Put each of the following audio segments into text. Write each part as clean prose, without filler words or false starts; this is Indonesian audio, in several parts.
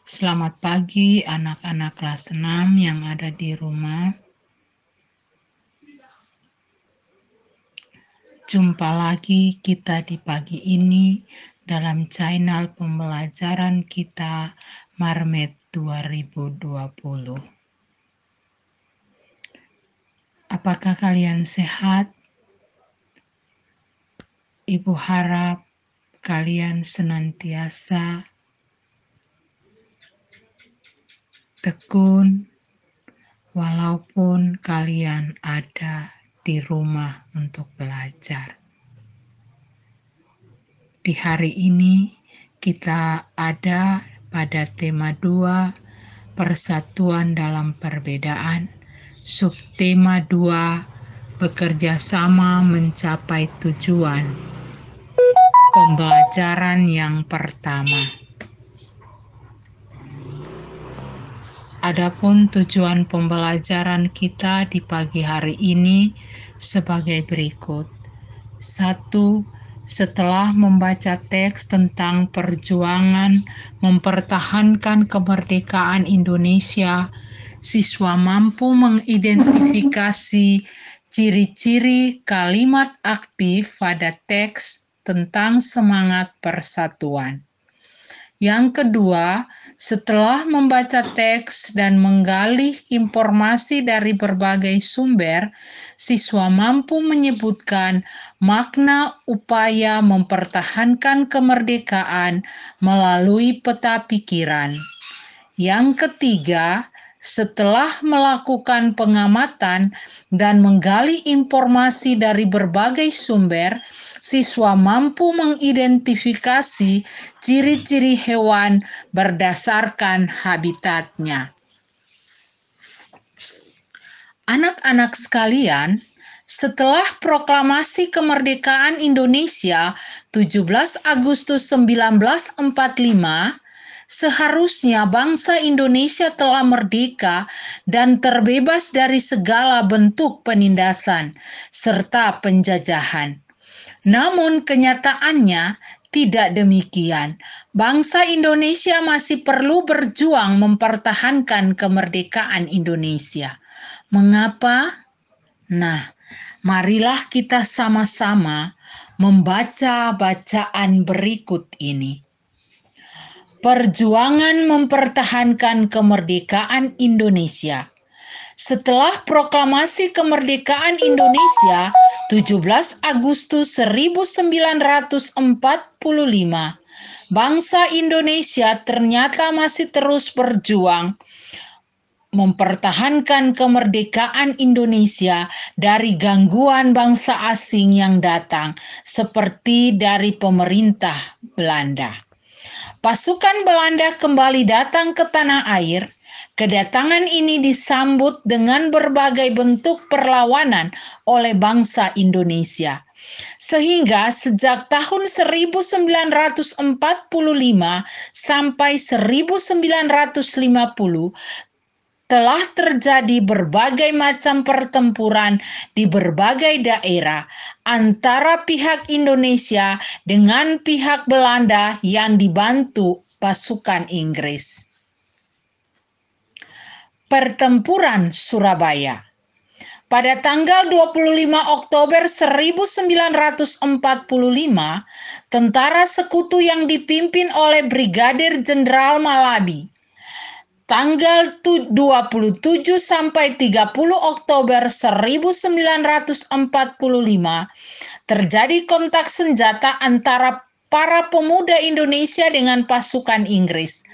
Selamat pagi anak-anak kelas 6 yang ada di rumah. Jumpa lagi kita di pagi ini dalam channel pembelajaran kita Marmet 2020. Apakah kalian sehat? Ibu harap kalian senantiasa tekun walaupun kalian ada di rumah untuk belajar. Di hari ini kita ada pada tema 2, persatuan dalam perbedaan, subtema 2, bekerja sama mencapai tujuan. Pembelajaran yang pertama. Adapun tujuan pembelajaran kita di pagi hari ini sebagai berikut. 1. Setelah membaca teks tentang perjuangan mempertahankan kemerdekaan Indonesia, siswa mampu mengidentifikasi ciri-ciri kalimat aktif pada teks tentang semangat persatuan. Yang kedua, setelah membaca teks dan menggali informasi dari berbagai sumber, siswa mampu menyebutkan makna upaya mempertahankan kemerdekaan melalui peta pikiran. Yang ketiga, setelah melakukan pengamatan dan menggali informasi dari berbagai sumber, siswa mampu mengidentifikasi ciri-ciri hewan berdasarkan habitatnya. Anak-anak sekalian, setelah proklamasi kemerdekaan Indonesia 17 Agustus 1945, seharusnya bangsa Indonesia telah merdeka dan terbebas dari segala bentuk penindasan serta penjajahan. Namun kenyataannya tidak demikian. Bangsa Indonesia masih perlu berjuang mempertahankan kemerdekaan Indonesia. Mengapa? Nah, marilah kita sama-sama membaca bacaan berikut ini. Perjuangan mempertahankan kemerdekaan Indonesia. Setelah proklamasi kemerdekaan Indonesia 17 Agustus 1945, bangsa Indonesia ternyata masih terus berjuang mempertahankan kemerdekaan Indonesia dari gangguan bangsa asing yang datang, seperti dari pemerintah Belanda. Pasukan Belanda kembali datang ke tanah air. Kedatangan ini disambut dengan berbagai bentuk perlawanan oleh bangsa Indonesia. Sehingga sejak tahun 1945 sampai 1950 telah terjadi berbagai macam pertempuran di berbagai daerah antara pihak Indonesia dengan pihak Belanda yang dibantu pasukan Inggris. Pertempuran Surabaya. Pada tanggal 25 Oktober 1945, tentara sekutu yang dipimpin oleh Brigadir Jenderal Malabi. Tanggal 27 sampai 30 Oktober 1945, terjadi kontak senjata antara para pemuda Indonesia dengan pasukan Inggris.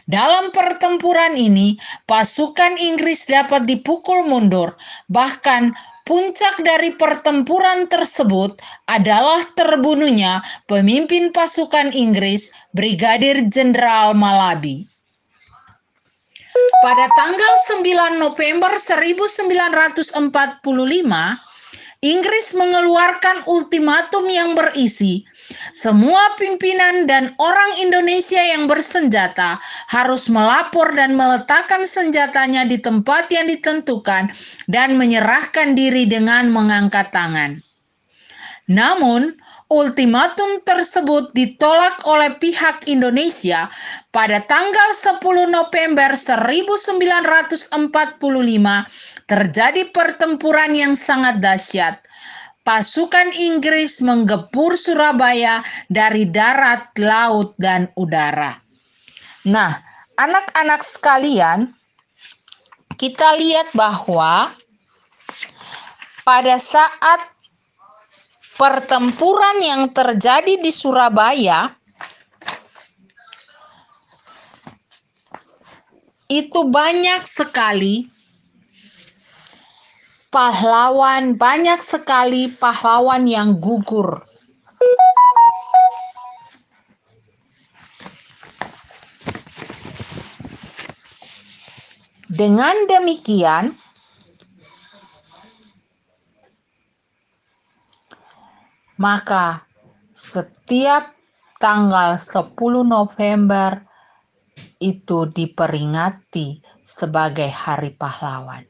Dalam pertempuran ini, pasukan Inggris dapat dipukul mundur. Bahkan puncak dari pertempuran tersebut adalah terbunuhnya pemimpin pasukan Inggris, Brigadir Jenderal Malabi. Pada tanggal 9 November 1945, Inggris mengeluarkan ultimatum yang berisi, semua pimpinan dan orang Indonesia yang bersenjata harus melapor dan meletakkan senjatanya di tempat yang ditentukan dan menyerahkan diri dengan mengangkat tangan. Namun, Ultimatum tersebut ditolak oleh pihak Indonesia pada tanggal 10 November 1945. Terjadi pertempuran yang sangat dahsyat. Pasukan Inggris menggempur Surabaya dari darat, laut, dan udara. Nah, anak-anak sekalian, kita lihat bahwa pada saat pertempuran yang terjadi di Surabaya itu banyak sekali pahlawan yang gugur. Dengan demikian, maka setiap tanggal 10 November itu diperingati sebagai Hari Pahlawan.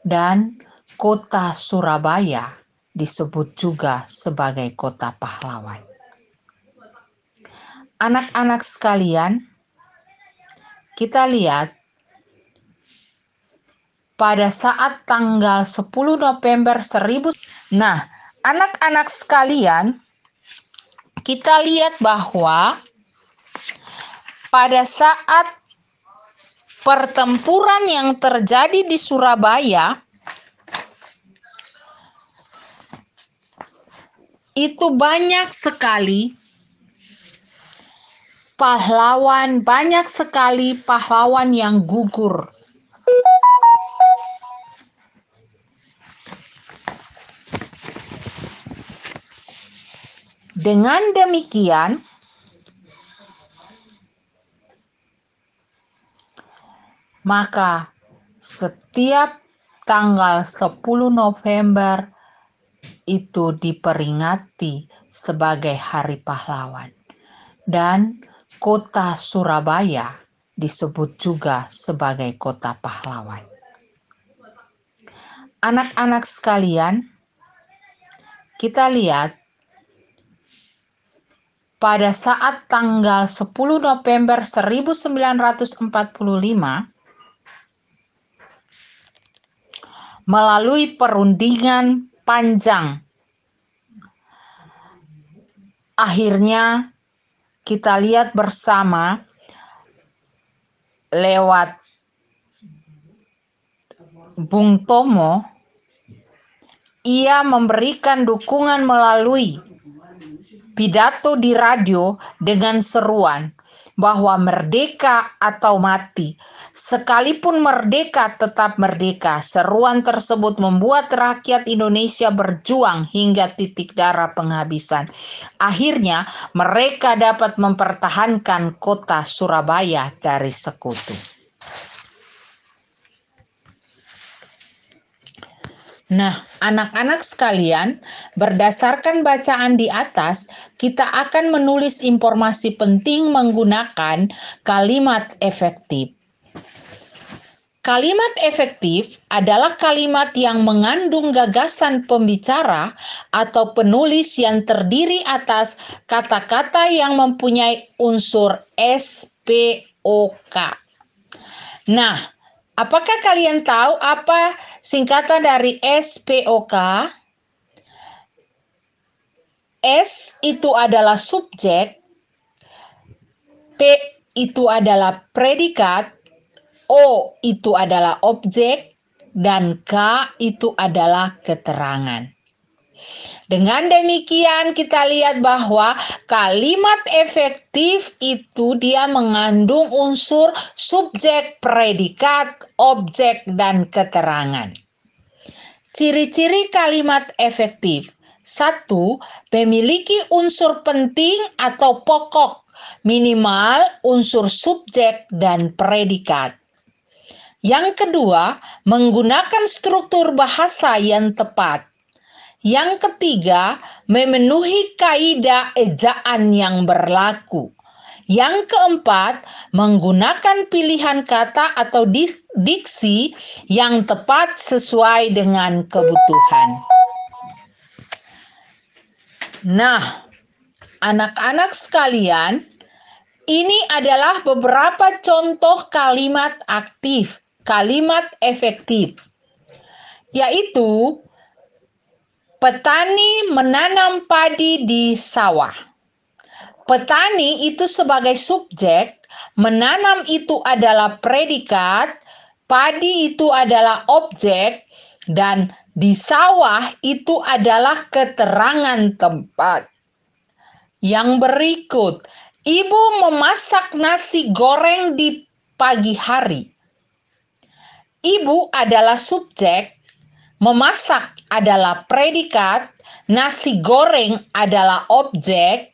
Dan kota Surabaya disebut juga sebagai kota pahlawan. Anak-anak sekalian, kita lihat pada saat tanggal 10 November 1000. Nah, anak-anak sekalian, kita lihat bahwa pada saat pertempuran yang terjadi di Surabaya itu banyak sekali pahlawan yang gugur. Dengan demikian, maka setiap tanggal 10 November itu diperingati sebagai Hari Pahlawan. Dan kota Surabaya disebut juga sebagai kota pahlawan. Anak-anak sekalian, kita lihat pada saat tanggal 10 November 1945 melalui perundingan panjang, akhirnya kita lihat bersama lewat Bung Tomo, ia memberikan dukungan melalui pidato di radio dengan seruan bahwa merdeka atau mati. Sekalipun merdeka tetap merdeka. Seruan tersebut membuat rakyat Indonesia berjuang hingga titik darah penghabisan. Akhirnya mereka dapat mempertahankan kota Surabaya dari sekutu. Nah, anak-anak sekalian, berdasarkan bacaan di atas, kita akan menulis informasi penting menggunakan kalimat efektif. Kalimat efektif adalah kalimat yang mengandung gagasan pembicara atau penulis yang terdiri atas kata-kata yang mempunyai unsur SPOK. Nah, apakah kalian tahu apa singkatan dari SPOK? S itu adalah subjek, P itu adalah predikat, O itu adalah objek, dan K itu adalah keterangan. Dengan demikian kita lihat bahwa kalimat efektif itu dia mengandung unsur subjek, predikat, objek, dan keterangan. Ciri-ciri kalimat efektif. 1. Memiliki unsur penting atau pokok, minimal unsur subjek dan predikat. Yang kedua, menggunakan struktur bahasa yang tepat. Yang ketiga, memenuhi kaidah ejaan yang berlaku. Yang keempat, menggunakan pilihan kata atau diksi yang tepat sesuai dengan kebutuhan. Nah, anak-anak sekalian, ini adalah beberapa contoh kalimat aktif, kalimat efektif, yaitu petani menanam padi di sawah. Petani itu sebagai subjek, menanam itu adalah predikat, padi itu adalah objek, dan di sawah itu adalah keterangan tempat. Yang berikut, ibu memasak nasi goreng di pagi hari. Ibu adalah subjek, memasak adalah predikat, nasi goreng adalah objek,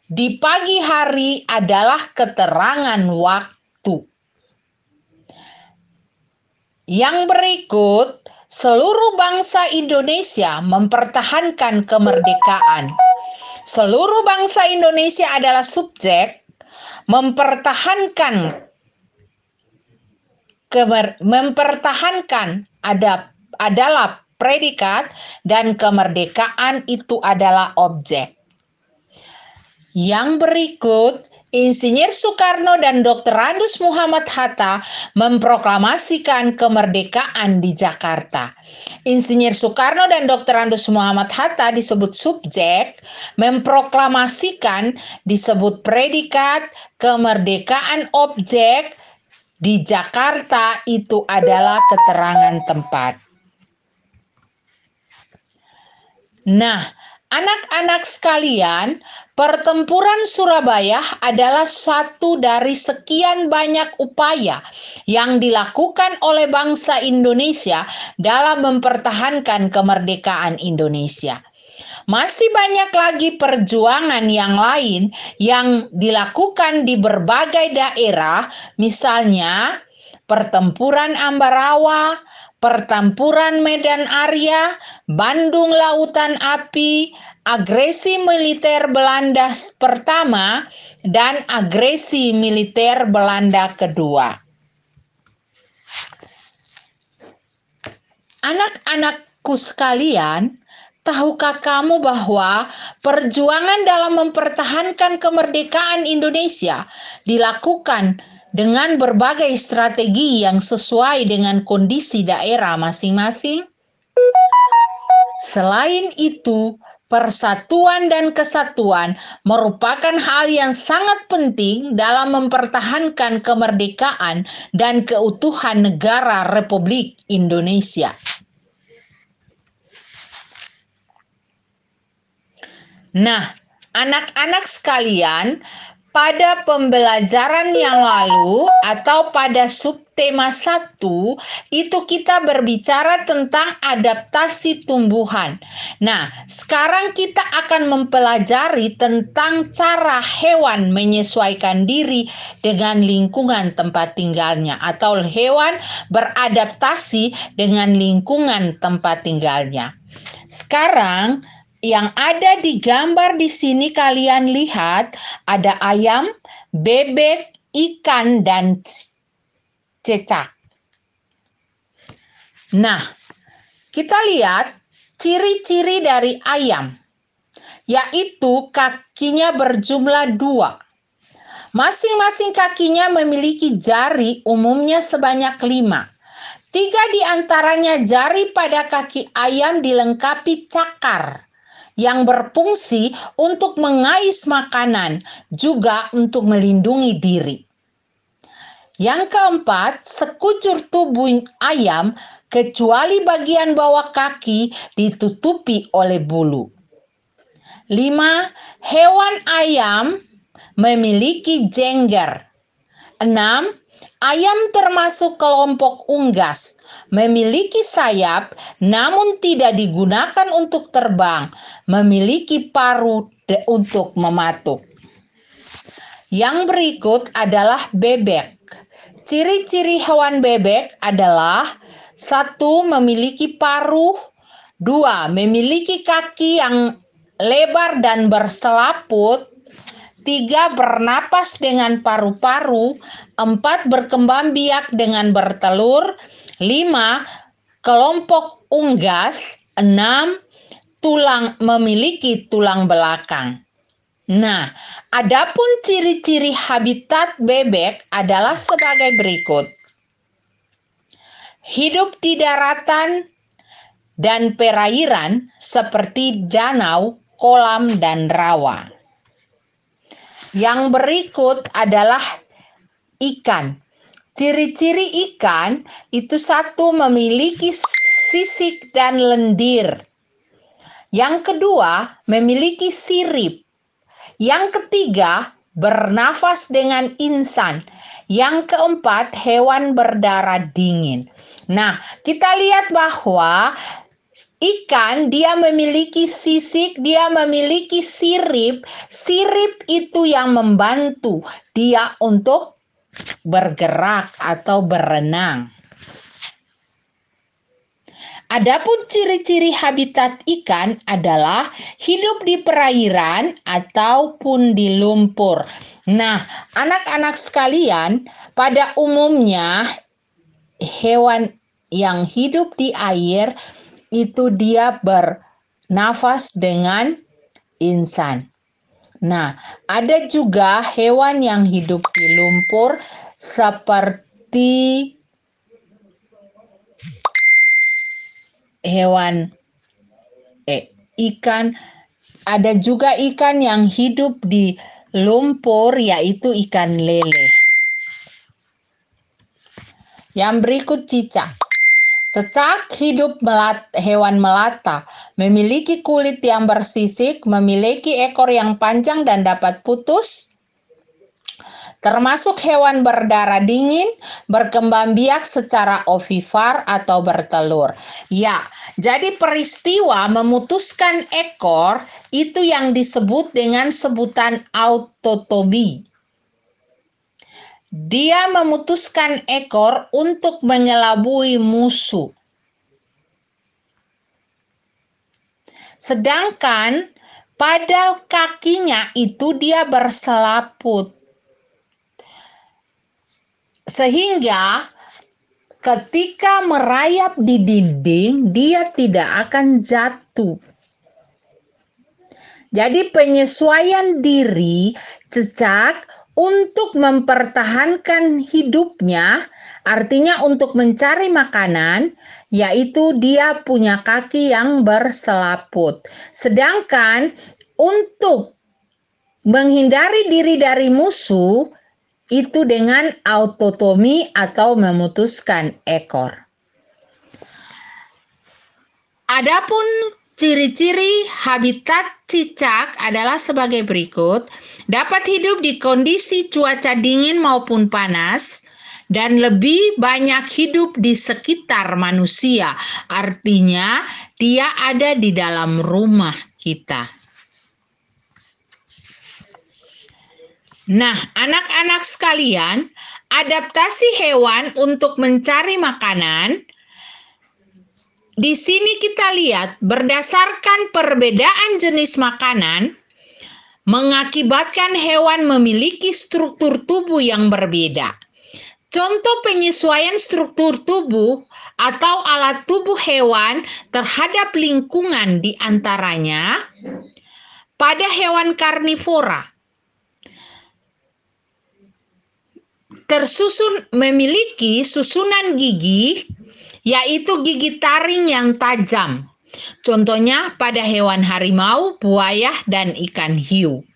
di pagi hari adalah keterangan waktu. Yang berikut, seluruh bangsa Indonesia mempertahankan kemerdekaan. Seluruh bangsa Indonesia adalah subjek, mempertahankan adalah predikat, dan kemerdekaan itu adalah objek. Yang berikut, Insinyur Soekarno dan Dr. Andus Muhammad Hatta memproklamasikan kemerdekaan di Jakarta. Insinyur Soekarno dan Dr. Andus Muhammad Hatta disebut subjek, memproklamasikan disebut predikat, kemerdekaan objek, di Jakarta itu adalah keterangan tempat. Nah, anak-anak sekalian, pertempuran Surabaya adalah satu dari sekian banyak upaya yang dilakukan oleh bangsa Indonesia dalam mempertahankan kemerdekaan Indonesia. Masih banyak lagi perjuangan yang lain yang dilakukan di berbagai daerah, misalnya pertempuran Ambarawa, pertempuran Medan Area, Bandung Lautan Api, agresi militer Belanda pertama, dan agresi militer Belanda kedua. Anak-anakku sekalian, tahukah kamu bahwa perjuangan dalam mempertahankan kemerdekaan Indonesia dilakukan dengan berbagai strategi yang sesuai dengan kondisi daerah masing-masing? Selain itu, persatuan dan kesatuan merupakan hal yang sangat penting dalam mempertahankan kemerdekaan dan keutuhan negara Republik Indonesia. Nah, anak-anak sekalian, pada pembelajaran yang lalu atau pada subtema 1 itu kita berbicara tentang adaptasi tumbuhan. Nah, sekarang kita akan mempelajari tentang cara hewan menyesuaikan diri dengan lingkungan tempat tinggalnya atau hewan beradaptasi dengan lingkungan tempat tinggalnya. Sekarang yang ada di gambar di sini kalian lihat ada ayam, bebek, ikan, dan cecak. Nah, kita lihat ciri-ciri dari ayam, yaitu kakinya berjumlah 2. Masing-masing kakinya memiliki jari umumnya sebanyak 5. 3 di antaranya jari pada kaki ayam dilengkapi cakar yang berfungsi untuk mengais makanan, juga untuk melindungi diri. Yang keempat, sekujur tubuh ayam kecuali bagian bawah kaki ditutupi oleh bulu. 5. Hewan ayam memiliki jengger. 6. Ayam termasuk kelompok unggas, memiliki sayap namun tidak digunakan untuk terbang, memiliki paruh untuk mematuk. Yang berikut adalah bebek. Ciri-ciri hewan bebek adalah 1. Memiliki paruh, 2. Memiliki kaki yang lebar dan berselaput, 3. Bernapas dengan paru-paru, 4. Berkembang biak dengan bertelur, 5. Kelompok unggas, 6. memiliki tulang belakang. Nah, adapun ciri-ciri habitat bebek adalah sebagai berikut. Hidup di daratan dan perairan seperti danau, kolam, dan rawa. Yang berikut adalah ikan. Ciri-ciri ikan itu satu, memiliki sisik dan lendir. Yang kedua, memiliki sirip. Yang ketiga, bernafas dengan insan. Yang keempat, hewan berdarah dingin. Nah, kita lihat bahwa ikan dia memiliki sisik, dia memiliki sirip. Sirip itu yang membantu dia untuk bergerak atau berenang. Adapun ciri-ciri habitat ikan adalah hidup di perairan ataupun di lumpur. Nah, anak-anak sekalian, pada umumnya hewan yang hidup di air itu dia bernafas dengan insan. Nah, ada juga hewan yang hidup di lumpur seperti ikan. Ada juga ikan yang hidup di lumpur, yaitu ikan lele. Yang berikut cicak. Cicak hidup hewan melata, memiliki kulit yang bersisik, memiliki ekor yang panjang dan dapat putus, termasuk hewan berdarah dingin, berkembang biak secara ovipar atau bertelur. Ya, jadi peristiwa memutuskan ekor itu yang disebut dengan sebutan autotomi. Dia memutuskan ekor untuk mengelabui musuh. Sedangkan pada kakinya itu dia berselaput. Sehingga ketika merayap di dinding, dia tidak akan jatuh. Jadi penyesuaian diri cicak untuk mempertahankan hidupnya, artinya untuk mencari makanan, yaitu dia punya kaki yang berselaput. Sedangkan untuk menghindari diri dari musuh, itu dengan autotomi atau memutuskan ekor. Adapun ciri-ciri habitat cicak adalah sebagai berikut. Dapat hidup di kondisi cuaca dingin maupun panas, dan lebih banyak hidup di sekitar manusia. Artinya, dia ada di dalam rumah kita. Nah, anak-anak sekalian, adaptasi hewan untuk mencari makanan, di sini kita lihat berdasarkan perbedaan jenis makanan, mengakibatkan hewan memiliki struktur tubuh yang berbeda. Contoh penyesuaian struktur tubuh atau alat tubuh hewan terhadap lingkungan di antaranya pada hewan karnivora memiliki susunan gigi, yaitu gigi taring yang tajam. Contohnya pada hewan harimau, buaya, dan ikan hiu.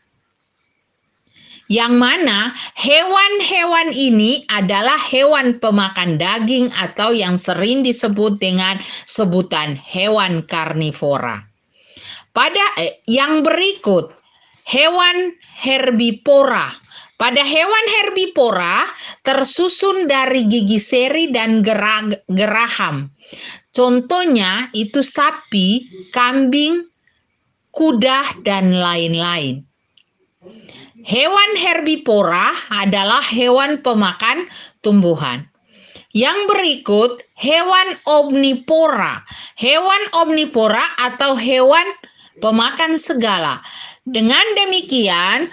Yang mana hewan-hewan ini adalah hewan pemakan daging atau yang sering disebut dengan sebutan hewan karnivora. Pada yang berikut, hewan herbivora. Pada hewan herbivora tersusun dari gigi seri dan geraham. Contohnya itu sapi, kambing, kuda, dan lain-lain. Hewan herbivora adalah hewan pemakan tumbuhan. Yang berikut, hewan omnivora. Hewan omnivora atau hewan pemakan segala. Dengan demikian,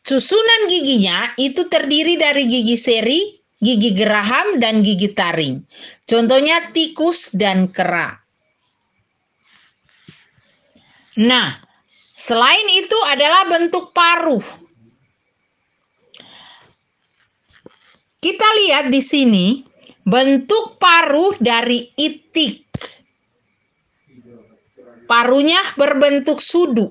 susunan giginya itu terdiri dari gigi seri, gigi geraham, dan gigi taring. Contohnya tikus dan kera. Nah, selain itu adalah bentuk paruh. Kita lihat di sini bentuk paruh dari itik. Paruhnya berbentuk sudu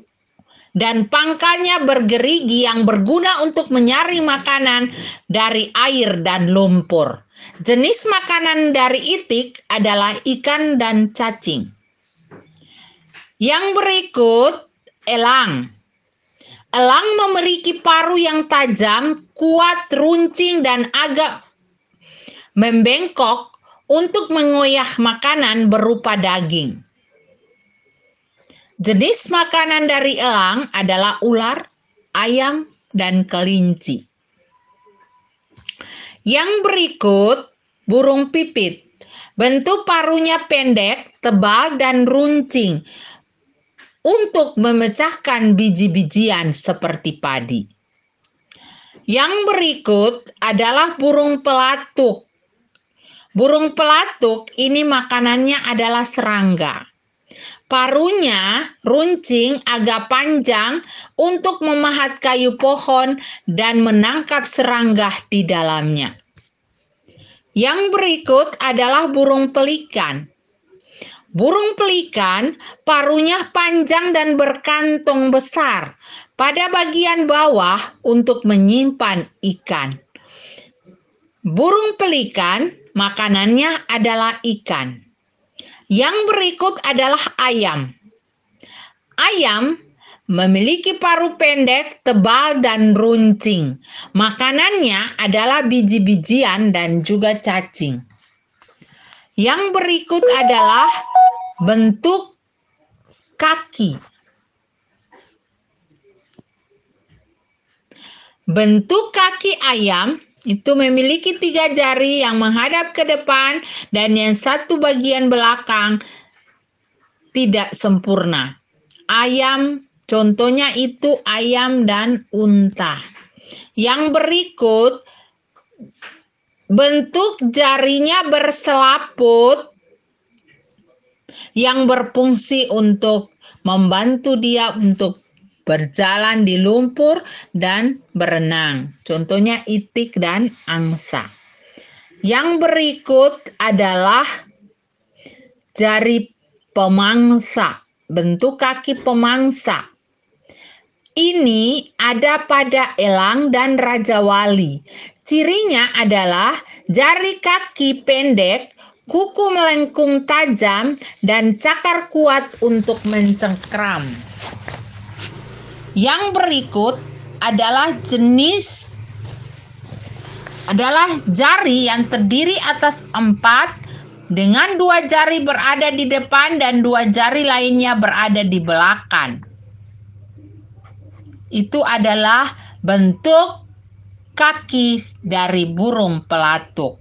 dan pangkalnya bergerigi yang berguna untuk menyaring makanan dari air dan lumpur. Jenis makanan dari itik adalah ikan dan cacing. Yang berikut, elang. Elang memiliki paruh yang tajam, kuat, runcing, dan agak membengkok untuk mengoyak makanan berupa daging. Jenis makanan dari elang adalah ular, ayam, dan kelinci. Yang berikut, burung pipit. Bentuk paruhnya pendek, tebal, dan runcing untuk memecahkan biji-bijian seperti padi. Yang berikut adalah burung pelatuk. Burung pelatuk ini makanannya adalah serangga. Paruhnya runcing agak panjang untuk memahat kayu pohon dan menangkap serangga di dalamnya. Yang berikut adalah burung pelikan. Burung pelikan paruhnya panjang dan berkantong besar pada bagian bawah untuk menyimpan ikan. Burung pelikan makanannya adalah ikan. Yang berikut adalah ayam. Ayam memiliki paruh pendek, tebal, dan runcing. Makanannya adalah biji-bijian dan juga cacing. Yang berikut adalah bentuk kaki. Bentuk kaki ayam itu memiliki 3 jari yang menghadap ke depan dan yang satu bagian belakang tidak sempurna. Ayam, contohnya itu ayam dan unta. Yang berikut, bentuk jarinya berselaput yang berfungsi untuk membantu dia untuk berjalan di lumpur dan berenang. Contohnya itik dan angsa. Yang berikut adalah jari pemangsa, bentuk kaki pemangsa. Ini ada pada elang dan raja wali. Cirinya adalah jari kaki pendek, kuku melengkung tajam, dan cakar kuat untuk mencengkram. Yang berikut adalah jari yang terdiri atas 4 dengan 2 jari berada di depan dan 2 jari lainnya berada di belakang. Itu adalah bentuk kaki dari burung pelatuk.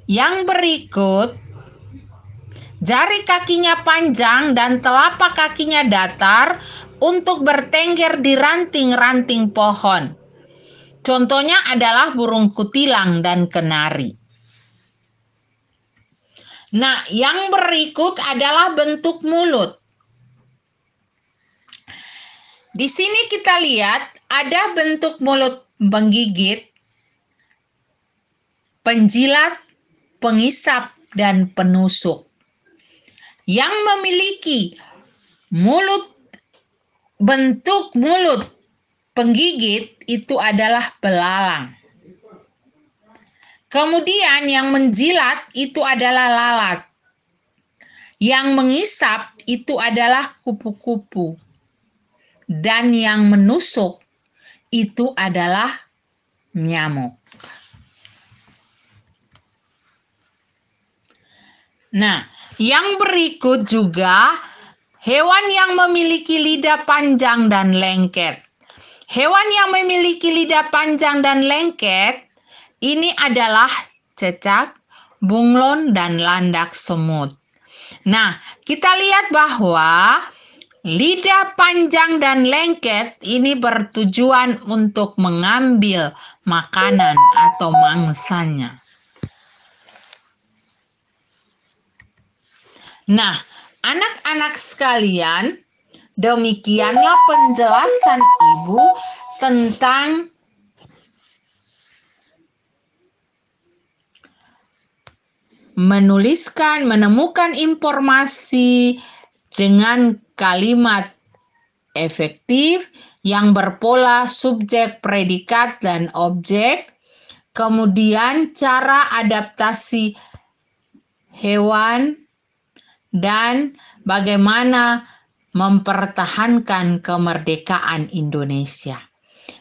Yang berikut, jari kakinya panjang dan telapak kakinya datar untuk bertengger di ranting-ranting pohon. Contohnya adalah burung kutilang dan kenari. Nah, yang berikut adalah bentuk mulut. Di sini kita lihat ada bentuk mulut penggigit, penjilat, pengisap, dan penusuk. Yang memiliki bentuk mulut penggigit itu adalah belalang. Kemudian yang menjilat itu adalah lalat. Yang mengisap itu adalah kupu-kupu. Dan yang menusuk itu adalah nyamuk. Nah, yang berikut juga hewan yang memiliki lidah panjang dan lengket. Hewan yang memiliki lidah panjang dan lengket ini adalah cecak, bunglon, dan landak semut. Nah, kita lihat bahwa lidah panjang dan lengket ini bertujuan untuk mengambil makanan atau mangsanya. Nah, anak-anak sekalian, Demikianlah penjelasan Ibu tentang menemukan informasi dengan kalimat efektif yang berpola subjek, predikat, dan objek. Kemudian cara adaptasi hewan dan bagaimana mempertahankan kemerdekaan Indonesia.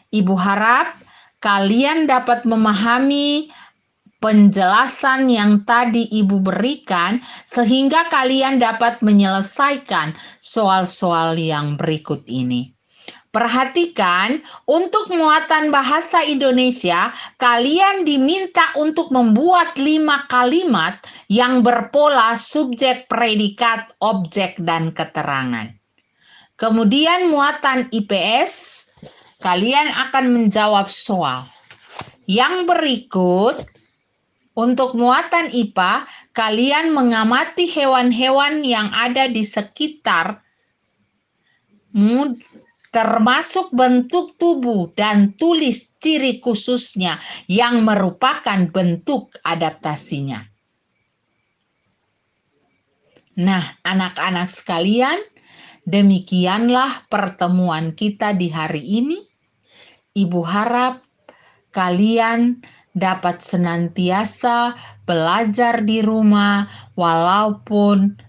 Ibu harap kalian dapat memahami penjelasan yang tadi Ibu berikan sehingga kalian dapat menyelesaikan soal-soal yang berikut ini. Perhatikan, untuk muatan bahasa Indonesia, kalian diminta untuk membuat 5 kalimat yang berpola subjek, predikat, objek, dan keterangan. Kemudian muatan IPS, kalian akan menjawab soal. Yang berikut, untuk muatan IPA, kalian mengamati hewan-hewan yang ada di sekitarmu, termasuk bentuk tubuh, dan tulis ciri khususnya yang merupakan bentuk adaptasinya. Nah, anak-anak sekalian, demikianlah pertemuan kita di hari ini. Ibu harap kalian dapat senantiasa belajar di rumah, walaupun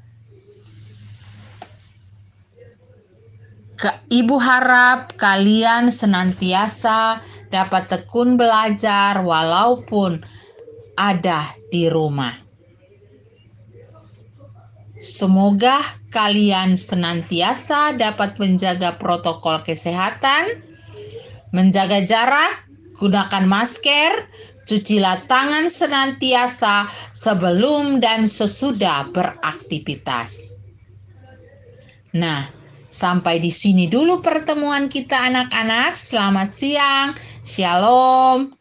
Ibu harap kalian senantiasa dapat tekun belajar walaupun ada di rumah. Semoga kalian senantiasa dapat menjaga protokol kesehatan, menjaga jarak, gunakan masker, cucilah tangan senantiasa sebelum dan sesudah beraktivitas. Nah, sampai di sini dulu pertemuan kita anak-anak. Selamat siang. Shalom.